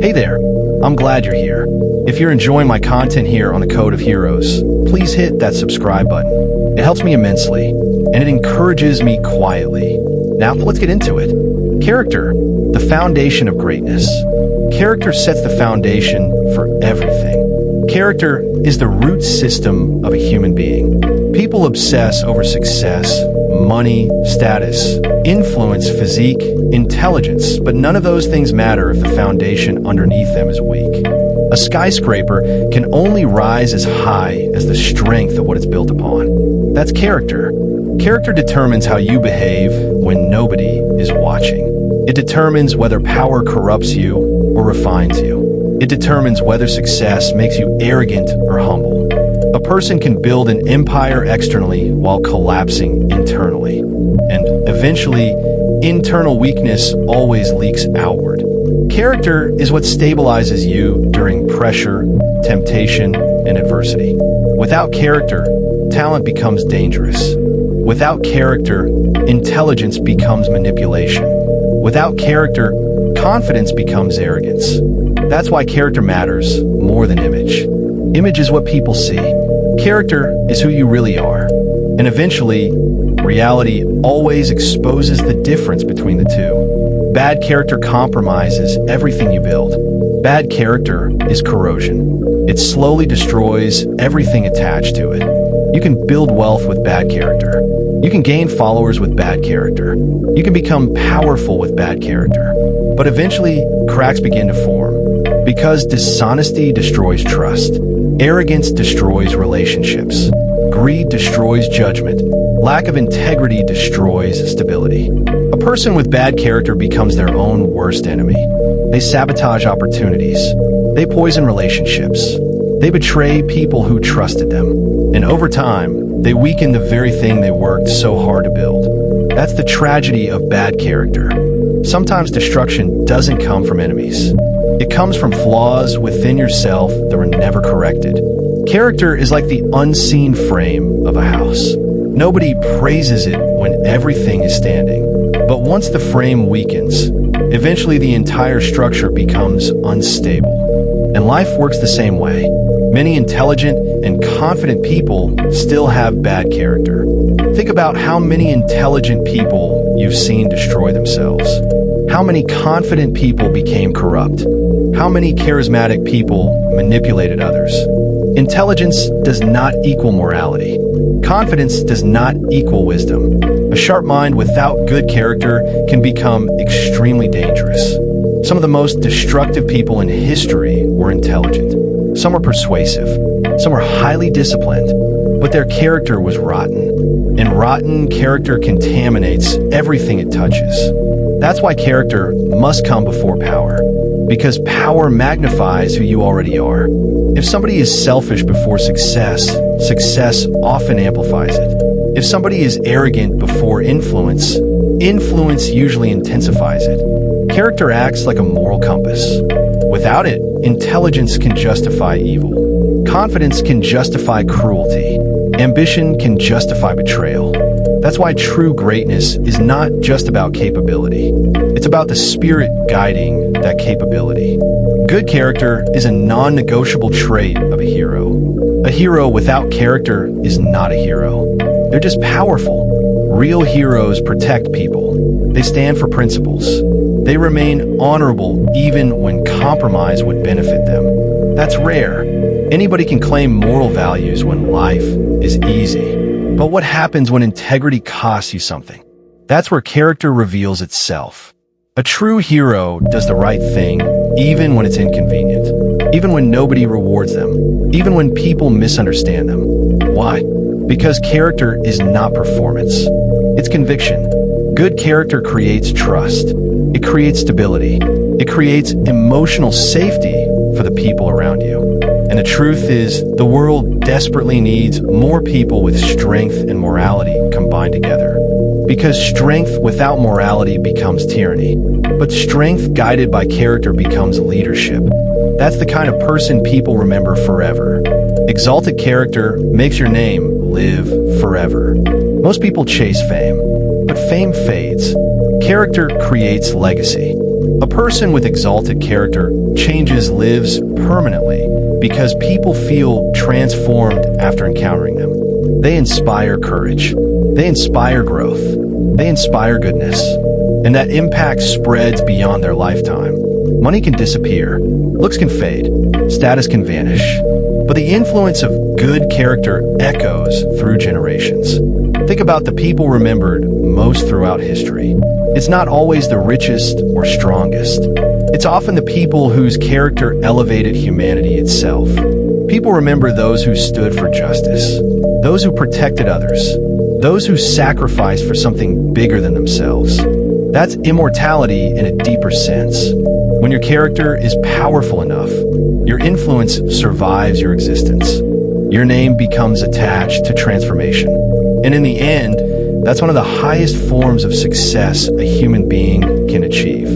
Hey there, I'm glad you're here. If you're enjoying my content here on the Code of Heroes, please hit that subscribe button. It helps me immensely, and it encourages me quietly. Now, let's get into it. Character, the foundation of greatness. Character sets the foundation for everything. Character is the root system of a human being. People obsess over success, money, status, influence, physique, intelligence, but none of those things matter if the foundation underneath them is weak. A skyscraper can only rise as high as the strength of what it's built upon. That's character. Character determines how you behave when nobody is watching. It determines whether power corrupts you or refines you. It determines whether success makes you arrogant or humble. A person can build an empire externally while collapsing internally. And eventually, internal weakness always leaks outward. Character is what stabilizes you during pressure, temptation, and adversity. Without character, talent becomes dangerous. Without character, intelligence becomes manipulation. Without character, confidence becomes arrogance. That's why character matters more than image. Image is what people see. Character is who you really are. And eventually, reality always exposes the difference between the two. Bad character compromises everything you build. Bad character is corrosion. It slowly destroys everything attached to it. You can build wealth with bad character. You can gain followers with bad character. You can become powerful with bad character. But eventually, cracks begin to form. Because dishonesty destroys trust. Arrogance destroys relationships. Greed destroys judgment. Lack of integrity destroys stability. A person with bad character becomes their own worst enemy. They sabotage opportunities. They poison relationships. They betray people who trusted them. And over time, they weaken the very thing they worked so hard to build. That's the tragedy of bad character. Sometimes destruction doesn't come from enemies. It comes from flaws within yourself that were never corrected. Character is like the unseen frame of a house. Nobody praises it when everything is standing. But once the frame weakens, eventually the entire structure becomes unstable. And life works the same way. Many intelligent and confident people still have bad character. Think about how many intelligent people you've seen destroy themselves. How many confident people became corrupt? How many charismatic people manipulated others? Intelligence does not equal morality. Confidence does not equal wisdom. A sharp mind without good character can become extremely dangerous. Some of the most destructive people in history were intelligent. Some were persuasive. Some were highly disciplined, but their character was rotten. And rotten character contaminates everything it touches. That's why character must come before power, because power magnifies who you already are. If somebody is selfish before success, success often amplifies it. If somebody is arrogant before influence, influence usually intensifies it. Character acts like a moral compass. Without it, intelligence can justify evil. Confidence can justify cruelty. Ambition can justify betrayal. That's why true greatness is not just about capability. It's about the spirit guiding that capability. Good character is a non-negotiable trait of a hero. A hero without character is not a hero. They're just powerful. Real heroes protect people. They stand for principles. They remain honorable even when compromise would benefit them. That's rare. Anybody can claim moral values when life is easy. But what happens when integrity costs you something? That's where character reveals itself. A true hero does the right thing even when it's inconvenient, even when nobody rewards them, even when people misunderstand them. Why? Because character is not performance. It's conviction. Good character creates trust. It creates stability. It creates emotional safety for the people around you. And the truth is, the world desperately needs more people with strength and morality combined together. Because strength without morality becomes tyranny. But strength guided by character becomes leadership. That's the kind of person people remember forever. Exalted character makes your name live forever. Most people chase fame, but fame fades. Character creates legacy. A person with exalted character changes lives permanently because people feel transformed after encountering them. They inspire courage. They inspire growth. They inspire goodness. And that impact spreads beyond their lifetime. Money can disappear. Looks can fade. Status can vanish. But the influence of good character echoes through generations. Think about the people remembered most throughout history. It's not always the richest or strongest. It's often the people whose character elevated humanity itself. People remember those who stood for justice, those who protected others, those who sacrificed for something bigger than themselves. That's immortality in a deeper sense. When your character is powerful enough, your influence survives your existence. Your name becomes attached to transformation. And in the end, that's one of the highest forms of success a human being can achieve.